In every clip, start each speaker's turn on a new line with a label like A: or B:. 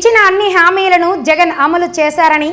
A: ఇచ్చిన అన్ని హామీలను జగన్ అమలు చేశారని,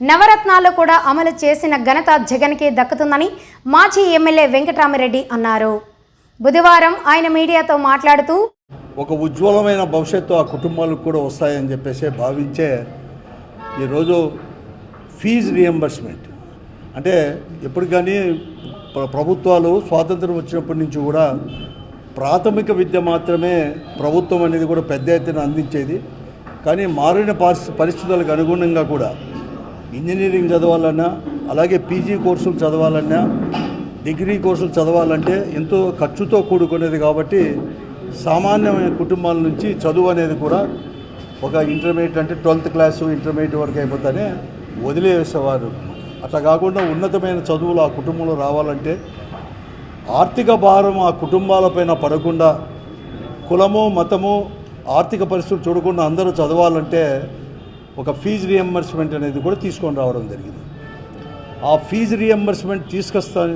A: నవరత్నాలు కూడా అమలు చేసిన ఘనత జగన్కే దక్కుతుందని మాజీ ఎమ్మెల్యే వెంకటరామిరెడ్డి అన్నారు. బుధవారం ఆయన మీడియాతో మాట్లాడుతూ
B: ఒక ఉజ్వలమైన భవిష్యత్తు ఆ కుటుంబాలకు కూడా వస్తాయని చెప్పేసి భావించే ఈరోజు ఫీజు రియంబర్స్మెంట్ అంటే ఎప్పుడు కానీ ప్రభుత్వాలు స్వాతంత్రం వచ్చినప్పటి నుంచి కూడా ప్రాథమిక విద్య మాత్రమే ప్రభుత్వం అనేది కూడా పెద్ద ఎత్తున అందించేది. కానీ మారిన పరిస్థితులకు అనుగుణంగా కూడా ఇంజనీరింగ్ చదవాలన్నా, అలాగే పీజీ కోర్సులు చదవాలన్నా, డిగ్రీ కోర్సులు చదవాలంటే ఎంతో ఖర్చుతో కూడుకునేది. కాబట్టి సామాన్యమైన కుటుంబాల నుంచి చదువు అనేది కూడా ఒక ఇంటర్మీడియట్ అంటే 12th క్లాసు ఇంటర్మీడియట్ వరకు అయిపోతానే వదిలేసేవారు. అట్లా కాకుండా ఉన్నతమైన చదువులు ఆ కుటుంబంలో రావాలంటే ఆర్థిక భారం ఆ కుటుంబాలపైన పడకుండా, కులము మతము ఆర్థిక పరిస్థితులు చూడకుండా అందరూ చదవాలంటే ఒక ఫీజు రియంబర్స్మెంట్ అనేది కూడా తీసుకొని రావడం జరిగింది. ఆ ఫీజు రియంబర్స్మెంట్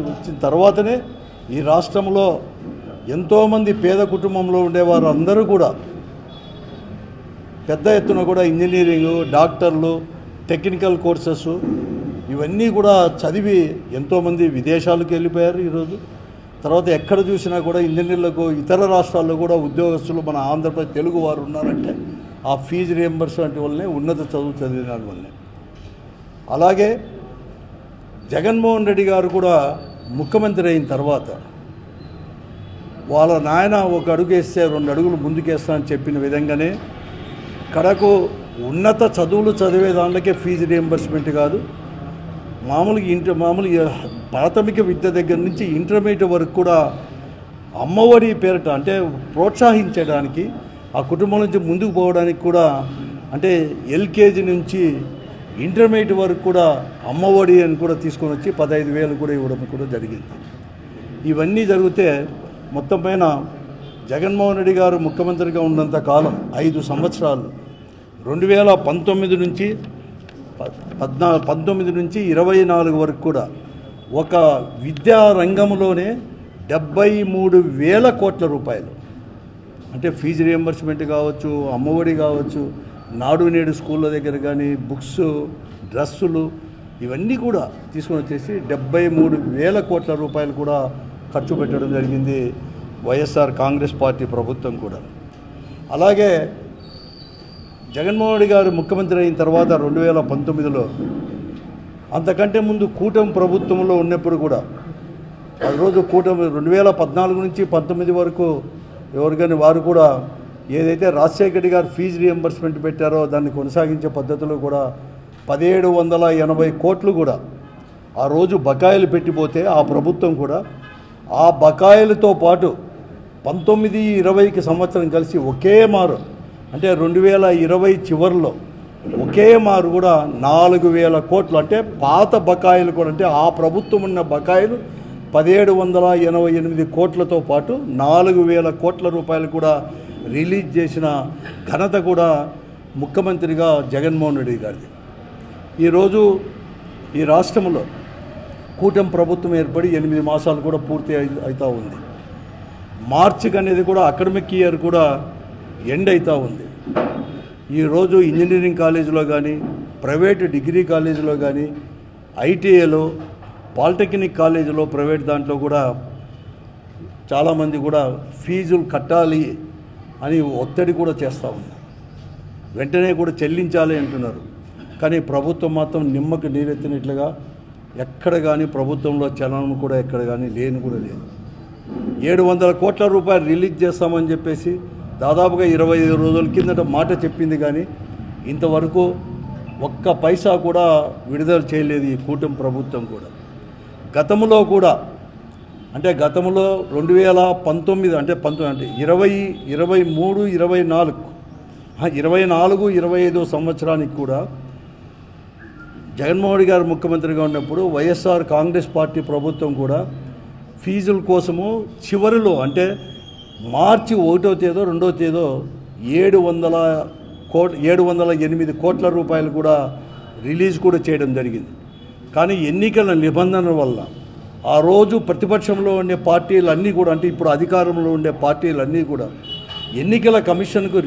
B: వచ్చిన తర్వాతనే ఈ రాష్ట్రంలో ఎంతోమంది పేద కుటుంబంలో ఉండేవారు అందరూ కూడా పెద్ద ఎత్తున కూడా ఇంజనీరింగు, డాక్టర్లు, టెక్నికల్ కోర్సెస్ ఇవన్నీ కూడా చదివి ఎంతోమంది విదేశాలకు వెళ్ళిపోయారు. ఈరోజు తర్వాత ఎక్కడ చూసినా కూడా ఇంజనీర్లకు ఇతర రాష్ట్రాల్లో కూడా ఉద్యోగస్తులు మన ఆంధ్రప్రదేశ్ తెలుగు వారు ఉన్నారంటే ఆ ఫీజు రియంబర్స్మెంట్ వల్లనే, ఉన్నత చదువు చదివిన వల్లనే. అలాగే జగన్మోహన్ రెడ్డి గారు కూడా ముఖ్యమంత్రి అయిన తర్వాత వాళ్ళ నాయన ఒక అడుగు వేస్తే 2 అడుగులు ముందుకేస్తా అని చెప్పిన విధంగానే కడకు ఉన్నత చదువులు చదివే దాంట్లోకే ఫీజు రియంబర్స్మెంట్ కాదు, మామూలుగా ప్రాథమిక విద్య దగ్గర నుంచి ఇంటర్మీడియట్ వరకు కూడా అమ్మఒడి పేరిట అంటే ప్రోత్సహించడానికి, ఆ కుటుంబం నుంచి ముందుకు పోవడానికి కూడా అంటే ఎల్కేజీ నుంచి ఇంటర్మీడియట్ వరకు కూడా అమ్మఒడి అని కూడా తీసుకొని వచ్చి 15,000 కూడా ఇవ్వడం కూడా జరిగింది. ఇవన్నీ జరిగితే మొత్తం పైన జగన్మోహన్ రెడ్డి గారు ముఖ్యమంత్రిగా ఉన్నంత కాలం 5 సంవత్సరాలు 2019 నుంచి 24 వరకు కూడా ఒక విద్యా రంగంలోనే 73,000 కోట్ల రూపాయలు అంటే ఫీజు రియంబర్స్మెంట్ కావచ్చు, అమ్మఒడి కావచ్చు, నాడు నేడు స్కూళ్ళ దగ్గర కానీ బుక్స్, డ్రెస్సులు ఇవన్నీ కూడా తీసుకొని వచ్చేసి 73,000 కోట్ల రూపాయలు కూడా ఖర్చు పెట్టడం జరిగింది వైఎస్ఆర్ కాంగ్రెస్ పార్టీ ప్రభుత్వం కూడా. అలాగే జగన్మోహన్ రెడ్డి గారు ముఖ్యమంత్రి అయిన తర్వాత 2019లో అంతకంటే ముందు కూటమి ప్రభుత్వంలో ఉన్నప్పుడు కూడా ఆ రోజు కూటమి 2014 నుంచి 19 వరకు ఎవరు కానీ వారు కూడా ఏదైతే రాజశేఖర రెడ్డి గారు ఫీజు రియంబర్స్మెంట్ పెట్టారో దాన్ని కొనసాగించే పద్ధతిలో కూడా 1780 కోట్లు కూడా ఆ రోజు బకాయిలు పెట్టిపోతే ఆ ప్రభుత్వం కూడా ఆ బకాయిలతో పాటు 19-20కి సంవత్సరం కలిసి ఒకే మారు అంటే 2020 చివరిలో ఒకే మారు కూడా 4,000 కోట్లు అంటే పాత బకాయిలు కూడా అంటే ఆ ప్రభుత్వం ఉన్న బకాయిలు 1,788 కోట్లతో పాటు 4,000 కోట్ల రూపాయలు కూడా రిలీజ్ చేసిన ఘనత కూడా ముఖ్యమంత్రిగా జగన్మోహన్ రెడ్డి గారిది. ఈరోజు ఈ రాష్ట్రంలో కూటమి ప్రభుత్వం ఏర్పడి 8 మాసాలు కూడా పూర్తి అవుతూ ఉంది. మార్చికి అనేది కూడా అకాడమిక్ ఇయర్ కూడా ఎండ్ అవుతూ ఉంది. ఈరోజు ఇంజనీరింగ్ కాలేజీలో కానీ, ప్రైవేటు డిగ్రీ కాలేజీలో కానీ, ఐటీఐలో, పాలిటెక్నిక్ కాలేజీలో, ప్రైవేట్ దాంట్లో కూడా చాలామంది కూడా ఫీజులు కట్టాలి అని ఒత్తిడి కూడా చేస్తూ ఉన్నారు. వెంటనే కూడా చెల్లించాలి అంటున్నారు. కానీ ప్రభుత్వం మాత్రం నిమ్మకు నీరెత్తినట్లుగా ఎక్కడ కానీ ప్రభుత్వంలో చలనం కూడా ఎక్కడ కానీ లేని కూడా లేదు. 700 కోట్ల రూపాయలు రిలీజ్ చేస్తామని చెప్పేసి దాదాపుగా 25 రోజుల కిందట మాట చెప్పింది. కానీ ఇంతవరకు ఒక్క పైసా కూడా విడుదల చేయలేదు ఈ కూటమి ప్రభుత్వం కూడా. గతంలో కూడా అంటే గతంలో 2019 అంటే 20, 23, 24, 25 సంవత్సరానికి కూడా జగన్మోహన్ రెడ్డి గారు ముఖ్యమంత్రిగా ఉన్నప్పుడు వైఎస్ఆర్ కాంగ్రెస్ పార్టీ ప్రభుత్వం కూడా ఫీజుల కోసము చివరిలో అంటే మార్చి 1వ తేదీ 2వ తేదీ 708 కోట్ల రూపాయలు కూడా రిలీజ్ కూడా చేయడం జరిగింది. కానీ ఎన్నికల నిబంధనల వల్ల ఆ రోజు ప్రతిపక్షంలో ఉండే పార్టీలన్నీ కూడా అంటే ఇప్పుడు అధికారంలో ఉండే పార్టీలన్నీ కూడా ఎన్నికల కమిషన్కు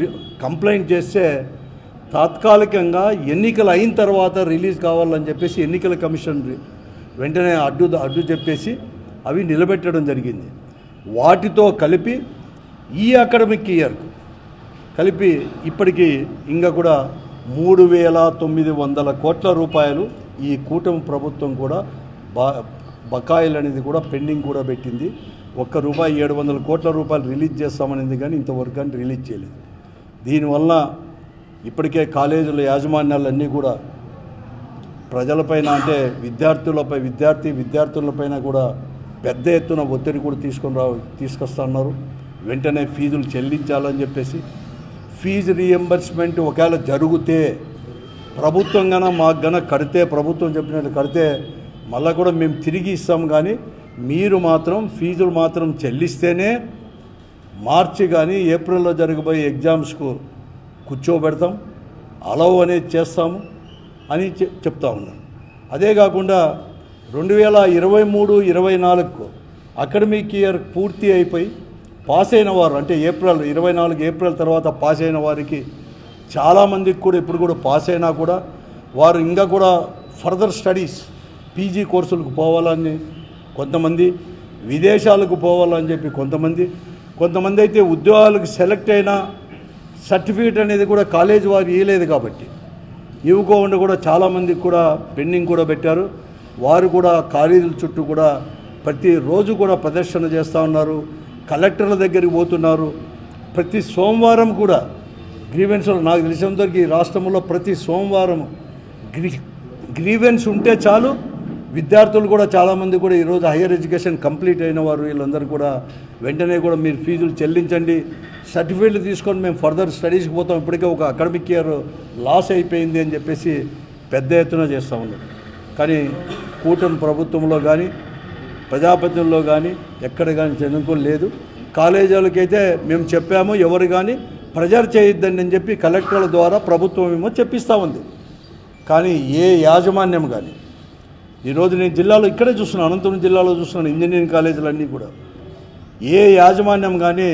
B: కంప్లైంట్ చేస్తే తాత్కాలికంగా ఎన్నికలు అయిన తర్వాత రిలీజ్ కావాలని చెప్పేసి ఎన్నికల కమిషన్ వెంటనే అడ్డు చెప్పేసి అవి నిలబెట్టడం జరిగింది. వాటితో కలిపి ఈ అకాడమిక్ ఇయర్ కలిపి ఇప్పటికీ ఇంకా కూడా 3,900 కోట్ల రూపాయలు ఈ కూటమి ప్రభుత్వం కూడా బకాయిలు అనేది కూడా పెండింగ్ కూడా పెట్టింది. రూపాయి 700 కోట్ల రూపాయలు రిలీజ్ చేస్తామనేది కానీ ఇంతవరకు కానీ రిలీజ్ చేయలేదు. దీనివల్ల ఇప్పటికే కాలేజీల యాజమాన్యాలన్నీ కూడా ప్రజలపైన అంటే విద్యార్థులపైన కూడా పెద్ద ఎత్తున ఒత్తిడి కూడా తీసుకొస్తా ఉన్నారు. వెంటనే ఫీజులు చెల్లించాలని చెప్పేసి ఫీజు రీఎంబర్స్మెంట్ ఒకవేళ జరిగితే ప్రభుత్వం మాకు కడితే ప్రభుత్వం చెప్పినట్టు కడితే మళ్ళీ కూడా మేము తిరిగి ఇస్తాం. కానీ మీరు మాత్రం ఫీజులు మాత్రం చెల్లిస్తేనే మార్చి కానీ ఏప్రిల్లో జరగబోయే ఎగ్జామ్స్కు కూర్చోబెడతాం, అలవ్ అనేది చేస్తాము అని చెప్తా ఉన్నాను. అదే కాకుండా 2023-24 అకాడమిక్ ఇయర్ పూర్తి అయిపోయి పాస్ అయిన వారు అంటే 24 ఏప్రిల్ తర్వాత పాస్ అయిన వారికి చాలామందికి కూడా ఇప్పుడు కూడా పాస్ అయినా కూడా వారు ఇంకా కూడా ఫర్దర్ స్టడీస్ పీజీ కోర్సులకు పోవాలని కొంతమంది, విదేశాలకు పోవాలని చెప్పి కొంతమంది అయితే ఉద్యోగాలకు సెలెక్ట్ అయిన సర్టిఫికేట్ అనేది కూడా కాలేజ్ వారు ఇవ్వలేదు కాబట్టి ఇవ్వకుండా కూడా చాలామందికి కూడా పెండింగ్ కూడా పెట్టారు. వారు కూడా కాలేజీల చుట్టూ కూడా ప్రతిరోజు కూడా ప్రదర్శన చేస్తూ ఉన్నారు, కలెక్టర్ల దగ్గరికి పోతున్నారు. ప్రతి సోమవారం కూడా గ్రీవెన్స్లో నాకు తెలిసినంతవరకు రాష్ట్రంలో ప్రతి సోమవారం గ్రీవెన్స్ ఉంటే చాలు విద్యార్థులు కూడా చాలామంది కూడా ఈరోజు హైయర్ ఎడ్యుకేషన్ కంప్లీట్ అయిన వారు వీళ్ళందరూ కూడా వెంటనే కూడా మీరు ఫీజులు చెల్లించండి, సర్టిఫికేట్లు తీసుకొని మేము ఫర్దర్ స్టడీస్కి పోతాం, ఇప్పటికే ఒక అకాడమిక్ ఇయర్ లాస్ అయిపోయింది అని చెప్పేసి పెద్ద ఎత్తున చేస్తూ ఉన్నారు. కానీ కూటమి ప్రభుత్వంలో కానీ ప్రజాప్రతినిధుల్లో కానీ ఎక్కడ కానీ చదువుకోలేదు లేదు. కాలేజీలకైతే మేము చెప్పాము, ఎవరు కానీ ప్రెజర్ చేయొద్దండి అని చెప్పి కలెక్టర్ల ద్వారా ప్రభుత్వం ఏమో చెప్పిస్తూ ఉంది. కానీ ఏ యాజమాన్యం కానీ ఈరోజు నేను జిల్లాలో ఇక్కడే చూస్తున్నాను, అనంతపురం జిల్లాలో చూస్తున్నాను ఇంజనీరింగ్ కాలేజీలన్నీ కూడా ఏ యాజమాన్యం కానీ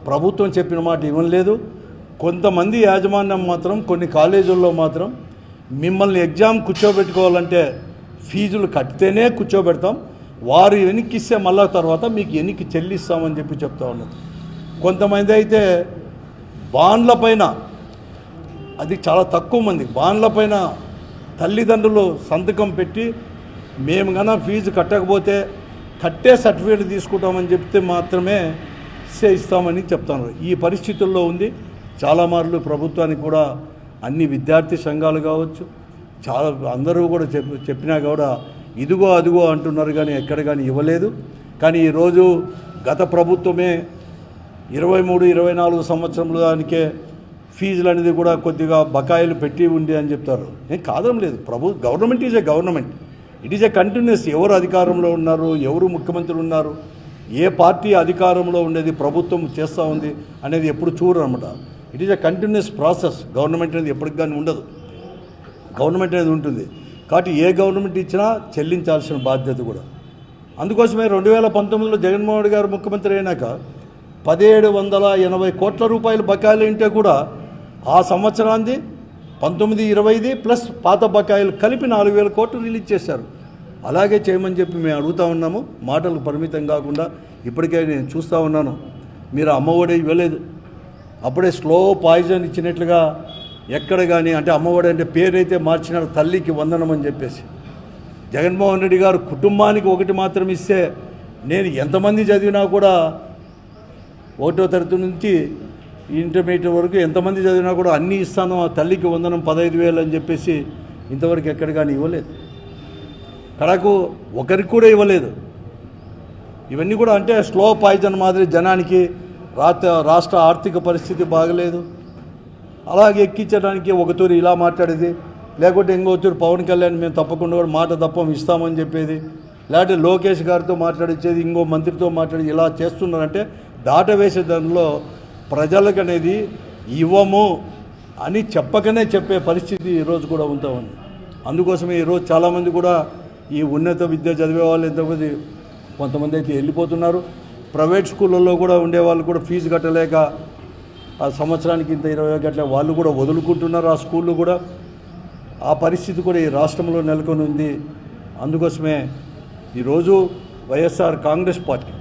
B: ప్రభుత్వం చెప్పిన మాట ఇవ్వలేదు. కొంతమంది యాజమాన్యం మాత్రం కొన్ని కాలేజీల్లో మాత్రం మిమ్మల్ని ఎగ్జామ్ కూర్చోబెట్టుకోవాలంటే ఫీజులు కట్టితేనే కూర్చోబెడతాం, వారు వెనక్కిస్తే మళ్ళా తర్వాత మీకు వెనక్కి చెల్లిస్తామని చెప్పి చెప్తా ఉన్నది. కొంతమంది అయితే బాండ్ల పైన, అది చాలా తక్కువ మంది, బాండ్ల పైన తల్లిదండ్రులు సంతకం పెట్టి మేము కన్నా ఫీజు కట్టకపోతే కట్టే సర్టిఫికేట్ తీసుకుంటామని చెప్తే మాత్రమే ఇస్తామని చెప్తాను. ఈ పరిస్థితుల్లో ఉంది. చాలా మార్లు ప్రభుత్వానికి కూడా అన్ని విద్యార్థి సంఘాలు కావచ్చు చాలా అందరూ కూడా చెప్పినా కూడా ఇదిగో అదిగో అంటున్నారు, కానీ ఎక్కడ కానీ ఇవ్వలేదు. కానీ ఈరోజు గత ప్రభుత్వమే 23-24 సంవత్సరంలో దానికే ఫీజులు అనేది కూడా కొద్దిగా బకాయిలు పెట్టి ఉంది అని చెప్తారు. నేను కాదం లేదు, government is a government, it is a continuous. ఎవరు అధికారంలో ఉన్నారు, ఎవరు ముఖ్యమంత్రులు ఉన్నారు, ఏ పార్టీ అధికారంలో ఉండేది ప్రభుత్వం చేస్తూ ఉంది అనేది ఎప్పుడు చూడరు అనమాట. It is a continuous process. Government అనేది ఎప్పటికి కానీ ఉండదు, గవర్నమెంట్ అనేది ఉంటుంది. కాబట్టి ఏ గవర్నమెంట్ ఇచ్చినా చెల్లించాల్సిన బాధ్యత కూడా. అందుకోసమే 2019లో జగన్మోహన్ రెడ్డి గారు ముఖ్యమంత్రి అయినాక 1,780 కోట్ల రూపాయలు బకాయిలు ఉంటే కూడా ఆ సంవత్సరానికి 19-20 ప్లస్ పాత బకాయిలు కలిపి 4,000 కోట్లు రిలీజ్ చేశారు. అలాగే చేయమని చెప్పి మేము అడుగుతూ ఉన్నాము, మాటలకు పరిమితం కాకుండా. ఇప్పటికే నేను చూస్తూ ఉన్నాను, మీరు అమ్మఒడి ఇవ్వలేదు, అప్పుడే స్లో పాయిజన్ ఇచ్చినట్లుగా ఎక్కడ కానీ, అంటే అమ్మఒడి అంటే పేరైతే మార్చినారు, తల్లికి వందనం అని చెప్పేసి. జగన్మోహన్ రెడ్డి గారు కుటుంబానికి ఒకటి మాత్రం ఇస్తే నేను ఎంతమంది చదివినా కూడా 1వ తరగతి నుంచి ఇంటర్మీడియట్ వరకు ఎంతమంది చదివినా కూడా అన్నీ ఇస్తాను, ఆ తల్లికి వందనం 15,000 అని చెప్పేసి ఇంతవరకు ఎక్కడ కానీ ఇవ్వలేదు. కడకు ఒకరికి కూడా ఇవ్వలేదు. ఇవన్నీ కూడా అంటే స్లో పాయిజన్ మాదిరి. జనానికి రాష్ట్ర ఆర్థిక పరిస్థితి బాగలేదు, అలాగే ఎక్కించడానికి ఒక తూరి ఇలా మాట్లాడేది, లేకుంటే ఇంకో తూరి పవన్ కళ్యాణ్ మేము తప్పకుండా కూడా మాట తప్పం ఇస్తామని చెప్పేది, లేకపోతే లోకేష్ గారితో మాట్లాడించేది, ఇంకో మంత్రితో మాట్లాడి ఇలా చేస్తున్నారంటే దాటవేసే దానిలో ప్రజలకు అనేది ఇవ్వము అని చెప్పకనే చెప్పే పరిస్థితి ఈరోజు కూడా ఉంటా ఉంది. అందుకోసమే ఈరోజు చాలామంది కూడా ఈ ఉన్నత విద్య చదివే వాళ్ళు ఎంతమంది కొంతమంది అయితే వెళ్ళిపోతున్నారు. ప్రైవేట్ స్కూళ్ళల్లో కూడా ఉండేవాళ్ళు కూడా ఫీజు కట్టలేక ఆ సంవత్సరానికి ఇంత 20 గంటల వాళ్ళు కూడా వదులుకుంటున్నారు. ఆ స్కూళ్ళు కూడా ఆ పరిస్థితి కూడా ఈ రాష్ట్రంలో నెలకొని ఉంది. అందుకోసమే ఈరోజు వైఎస్ఆర్ కాంగ్రెస్ పార్టీ,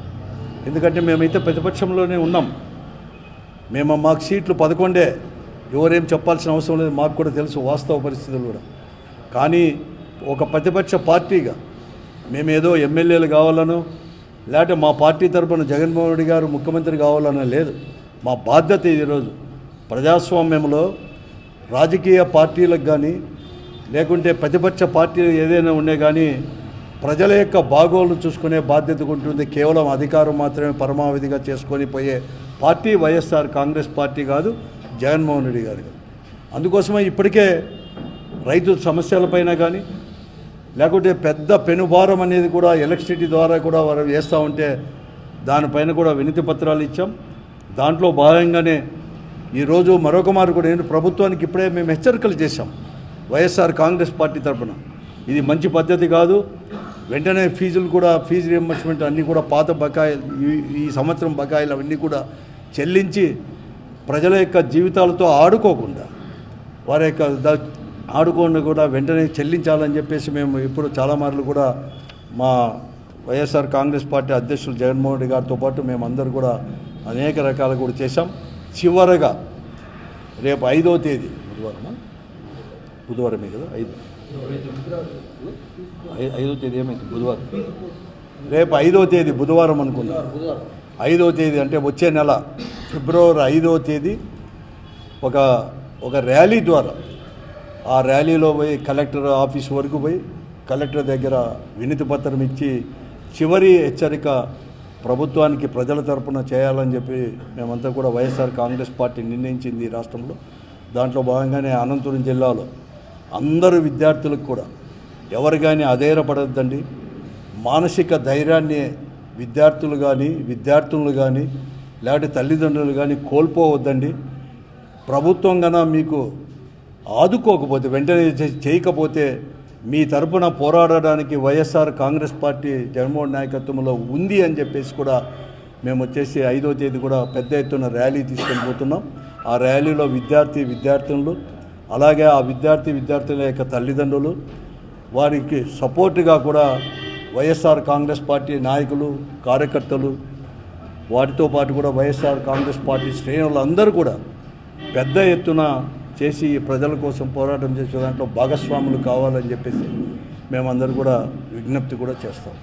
B: ఎందుకంటే మేమైతే ప్రతిపక్షంలోనే ఉన్నాం, మాకు సీట్లు 11, ఎవరేం చెప్పాల్సిన అవసరం లేదు, మాకు కూడా తెలుసు వాస్తవ పరిస్థితులు కూడా. కానీ ఒక ప్రతిపక్ష పార్టీగా మేమేదో ఎమ్మెల్యేలు కావాలనో లేకపోతే మా పార్టీ తరపున జగన్మోహన్ రెడ్డి గారు ముఖ్యమంత్రి కావాలనో లేదు. మా బాధ్యత ఈరోజు ప్రజాస్వామ్యంలో రాజకీయ పార్టీలకు కానీ లేకుంటే ప్రతిపక్ష పార్టీలు ఏదైనా ఉండే కానీ ప్రజల యొక్క బాగోళ్ళు చూసుకునే బాధ్యత ఉంటుంది. కేవలం అధికారం మాత్రమే పరమావధిగా చేసుకొని పోయే పార్టీ వైఎస్ఆర్ కాంగ్రెస్ పార్టీ కాదు, జగన్మోహన్ రెడ్డి గారు. అందుకోసమే ఇప్పటికే రైతు సమస్యలపైన కానీ లేకుంటే పెద్ద పెనుభారం అనేది కూడా ఎలక్ట్రిసిటీ ద్వారా కూడా వారు వేస్తూ ఉంటే దానిపైన కూడా వినతి పత్రాలు ఇచ్చాం. దాంట్లో భాగంగానే ఈరోజు మరొక మారు కూడా ప్రభుత్వానికి ఇప్పుడే మేము హెచ్చరికలు చేశాం వైఎస్ఆర్ కాంగ్రెస్ పార్టీ తరఫున. ఇది మంచి పద్ధతి కాదు, వెంటనే ఫీజులు కూడా ఫీజు రియంబర్స్మెంట్ అన్నీ కూడా పాత బకాయిలు ఈ సంవత్సరం బకాయిలు అవన్నీ కూడా చెల్లించి ప్రజల యొక్క జీవితాలతో ఆడుకోకుండా వారి యొక్క ఆడుకోకుండా కూడా వెంటనే చెల్లించాలని చెప్పేసి మేము ఇప్పుడు చాలా మార్లు కూడా మా వైఎస్ఆర్ కాంగ్రెస్ పార్టీ అధ్యక్షులు జగన్మోహన్ రెడ్డి గారితో పాటు మేమందరూ కూడా అనేక రకాలు కూడా చేశాం. చివరగా రేపు 5వ తేదీ బుధవారమే కదా, 5వ తేదీ ఏమైంది బుధవారం, రేపు 5వ తేదీ బుధవారం అనుకున్నాం. 5వ తేదీ అంటే వచ్చే నెల ఫిబ్రవరి 5వ తేదీ ఒక ర్యాలీ ద్వారా ఆ ర్యాలీలో పోయి కలెక్టర్ ఆఫీస్ వరకు పోయి కలెక్టర్ దగ్గర వినతి పత్రం ఇచ్చి చివరి హెచ్చరిక ప్రభుత్వానికి ప్రజల తరపున చేయాలని చెప్పి మేమంతా కూడా వైఎస్ఆర్ కాంగ్రెస్ పార్టీ నిర్ణయించింది ఈ రాష్ట్రంలో. దాంట్లో భాగంగానే అనంతపురం జిల్లాలో అందరు విద్యార్థులకు కూడా ఎవరు కానీ అధైర్యపడద్దండి, మానసిక ధైర్యాన్ని విద్యార్థులు కానీ లేకపోతే తల్లిదండ్రులు కానీ కోల్పోవద్దండి. ప్రభుత్వం కన్నా మీకు ఆదుకోకపోతే వెంటనే చేయకపోతే మీ తరపున పోరాడడానికి వైఎస్ఆర్ కాంగ్రెస్ పార్టీ జగన్మోహన్ నాయకత్వంలో ఉంది అని చెప్పేసి కూడా మేము వచ్చేసి 5వ తేదీ కూడా పెద్ద ఎత్తున ర్యాలీ తీసుకొని పోతున్నాం. ఆ ర్యాలీలో విద్యార్థులు అలాగే ఆ విద్యార్థుల యొక్క తల్లిదండ్రులు వారికి సపోర్టుగా కూడా వైఎస్ఆర్ కాంగ్రెస్ పార్టీ నాయకులు కార్యకర్తలు వాటితో పాటు కూడా వైఎస్ఆర్ కాంగ్రెస్ పార్టీ శ్రేణులు అందరూ కూడా పెద్ద ఎత్తున చేసి ప్రజల కోసం పోరాటం చేసే దాంట్లో భాగస్వాములు కావాలని చెప్పేసి మేమందరూ కూడా విజ్ఞప్తి కూడా చేస్తాం.